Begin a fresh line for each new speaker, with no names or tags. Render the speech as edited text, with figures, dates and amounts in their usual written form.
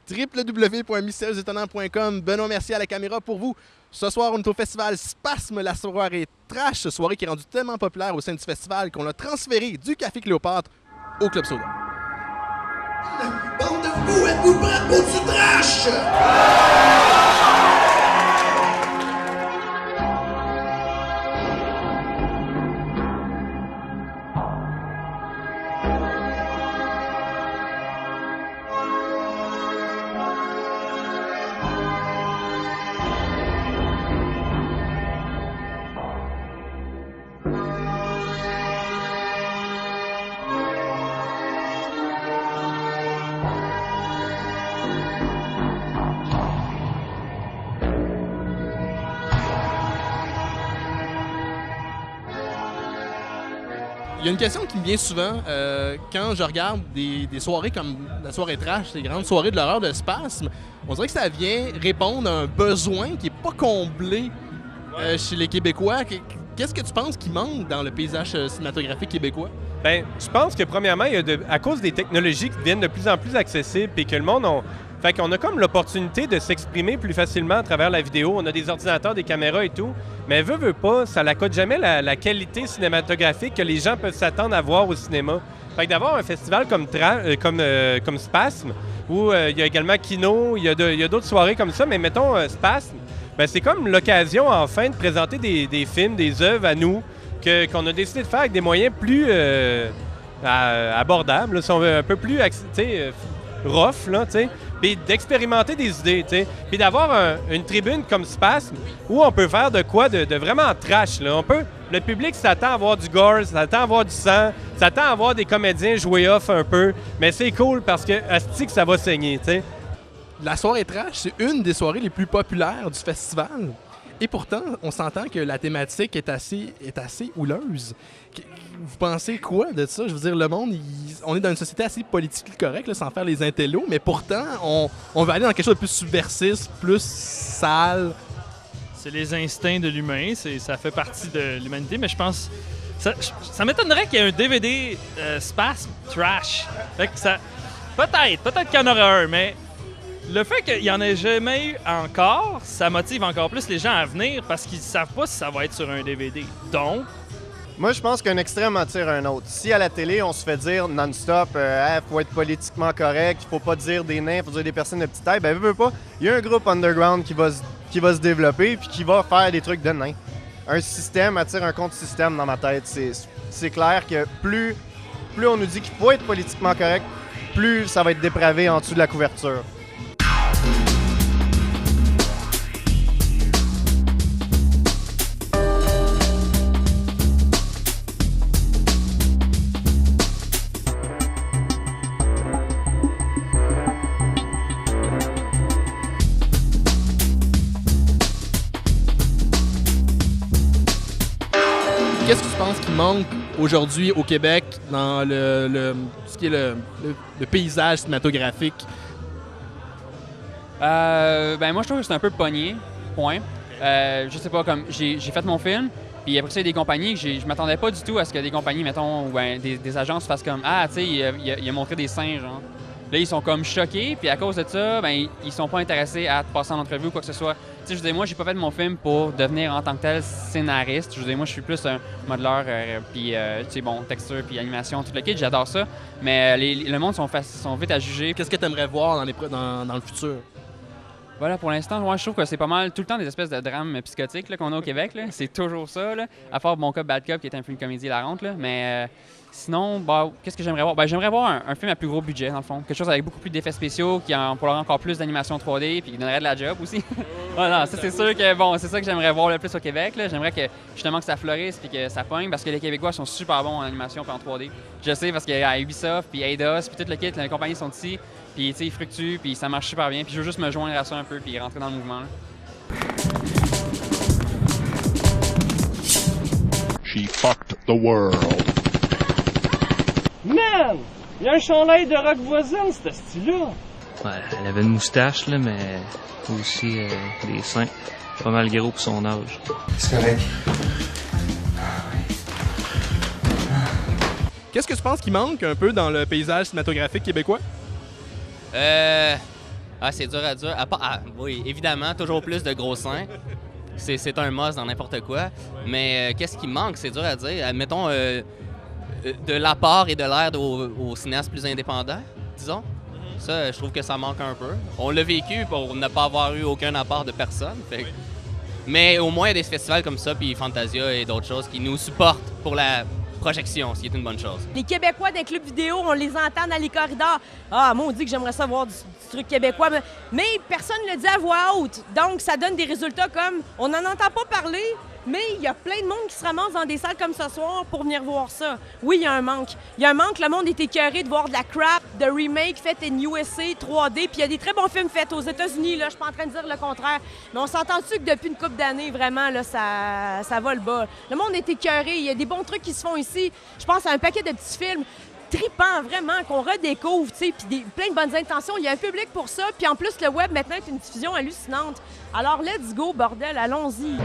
www.mystérieuxétonnants.com. Benoît Mercier à la caméra pour vous. Ce soir, on est au festival Spasme, la soirée trash, soirée qui est rendue tellement populaire au sein du festival qu'on l'a transféré du Café Cléopâtre au Club Soda.
Bande de fous, êtes-vous prêts pour du trash?
Il y a une question qui me vient souvent quand je regarde des soirées comme la soirée trash, les grandes soirées de l'horreur de Spasme. On dirait que ça vient répondre à un besoin qui n'est pas comblé chez les Québécois. Qu'est-ce que tu penses qui manque dans le paysage cinématographique québécois?
Bien, je pense que premièrement, à cause des technologies qui deviennent de plus en plus accessibles et que le monde fait qu'on a comme l'opportunité de s'exprimer plus facilement à travers la vidéo. On a des ordinateurs, des caméras et tout. Mais veut pas, ça n'accote jamais la qualité cinématographique que les gens peuvent s'attendre à voir au cinéma. Fait que d'avoir un festival comme Spasme, où il y a également Kino, il y a d'autres soirées comme ça, mais mettons Spasme, ben c'est comme l'occasion enfin de présenter des films, des œuvres à nous, qu'on a décidé de faire avec des moyens plus abordables, là, si on veut, un peu plus rough, là, tu sais. Puis d'expérimenter des idées, tu sais. Puis d'avoir une tribune comme Spasme où on peut faire de quoi de vraiment trash, là. Le public s'attend à voir du gore, s'attend à voir du sang, s'attend à voir des comédiens jouer off un peu. Mais c'est cool parce que asti que ça va saigner, tu sais.
La soirée trash, c'est une des soirées les plus populaires du festival. Et pourtant, on s'entend que la thématique est assez houleuse. Vous pensez quoi de ça? Je veux dire, le monde, on est dans une société assez politique correcte, là, sans faire les intellos, mais pourtant, on va aller dans quelque chose de plus subversif, plus sale.
C'est les instincts de l'humain, ça fait partie de l'humanité, mais je pense... Ça m'étonnerait qu'il y ait un DVD Spasme Trash. Fait que ça... Peut-être qu'il y en aura un, mais... Le fait qu'il n'y en ait jamais eu encore, ça motive encore plus les gens à venir parce qu'ils ne savent pas si ça va être sur un DVD. Donc,
moi, je pense qu'un extrême attire un autre. Si à la télé, on se fait dire non-stop, faut être politiquement correct, il faut pas dire des nains, il faut dire des personnes de petite taille, ben, veut pas, il y a un groupe underground qui va se développer puis qui va faire des trucs de nains. Un système attire un contre-système dans ma tête. C'est clair que plus on nous dit qu'il faut être politiquement correct, plus ça va être dépravé en dessous de la couverture.
Qu'est-ce que tu penses qui manque aujourd'hui au Québec dans ce qui est le paysage cinématographique?
Ben moi, je trouve que c'est un peu pogné, point. Je sais pas, comme j'ai fait mon film, puis après ça, il y a des compagnies que je m'attendais pas du tout à ce que des compagnies, mettons, ou ben, des agences fassent comme « Ah, tu sais, il a montré des seins, genre. » Là, ils sont comme choqués, puis à cause de ça, ben ils sont pas intéressés à te passer en entrevue ou quoi que ce soit. Tu sais, je veux dire, moi, j'ai pas fait mon film pour devenir en tant que tel scénariste. Je veux dire, moi, je suis plus un modeleur, puis, tu sais, bon, texture, puis animation, tout le kit, j'adore ça. Mais le monde sont vite à juger.
Qu'est-ce que tu aimerais voir dans le futur?
Voilà, pour l'instant, moi, je trouve que c'est pas mal tout le temps des espèces de drames psychotiques là, qu'on a au Québec. Là. C'est toujours ça, là. À part Bon Cop, Bad Cop, qui est un film comédie hilarante, là. Mais sinon, bah, qu'est-ce que j'aimerais voir? Ben, j'aimerais voir un film à plus gros budget, dans le fond. Quelque chose avec beaucoup plus d'effets spéciaux, qui emploierait encore plus d'animation 3D, puis qui donnerait de la job aussi. Voilà, ça, c'est sûr que, bon, c'est ça que j'aimerais voir le plus au Québec, là. J'aimerais que, justement, que ça fleurisse, puis que ça pogne, parce que les Québécois sont super bons en animation, puis en 3D. Je sais, parce qu'il y a Ubisoft, puis Eidos, puis tout le kit, les compagnies sont ici. Puis, tu sais, ils fructuent, puis ça marche super bien. Puis, je veux juste me joindre à ça un peu, puis rentrer dans le mouvement. Là.
She fucked the world.
man! Il y a un chandail de rock voisine, ce style-là.
Ouais, elle avait une moustache, là, mais aussi des seins. Pas mal gros pour son âge.
C'est correct.
Qu'est-ce que tu penses qui manque un peu dans le paysage cinématographique québécois?
Ah, c'est dur à dire. Oui, évidemment, toujours plus de gros seins. C'est un must dans n'importe quoi. Mais qu'est-ce qui manque? C'est dur à dire. Mettons de l'apport et de l'aide aux cinéastes plus indépendants, disons. Ça, je trouve que ça manque un peu. On l'a vécu pour ne pas avoir eu aucun apport de personne. Mais au moins, il y a des festivals comme ça, puis Fantasia et d'autres choses qui nous supportent pour la projection, ce qui est une bonne chose.
Les Québécois d'un club vidéo, on les entend dans les corridors. Ah, moi, on dit que j'aimerais ça voir du truc québécois, mais personne ne le dit à voix haute. Donc, ça donne des résultats comme on n'en entend pas parler, mais il y a plein de monde qui se ramasse dans des salles comme ce soir pour venir voir ça. Oui, il y a un manque. Il y a un manque. Le monde est écœuré de voir de la crap, de remake fait in USA, 3D. Puis il y a des très bons films faits aux États-Unis. Là, je suis pas en train de dire le contraire. Mais on s'entend-tu que depuis une couple d'années, vraiment, là, ça va le bas. Le monde est écœuré. Il y a des bons trucs qui se font ici. Je pense à un paquet de petits films tripants, vraiment, qu'on redécouvre, tu sais, puis plein de bonnes intentions. Il y a un public pour ça. Puis en plus, le web, maintenant, est une diffusion hallucinante. Alors, let's go, bordel, allons-y.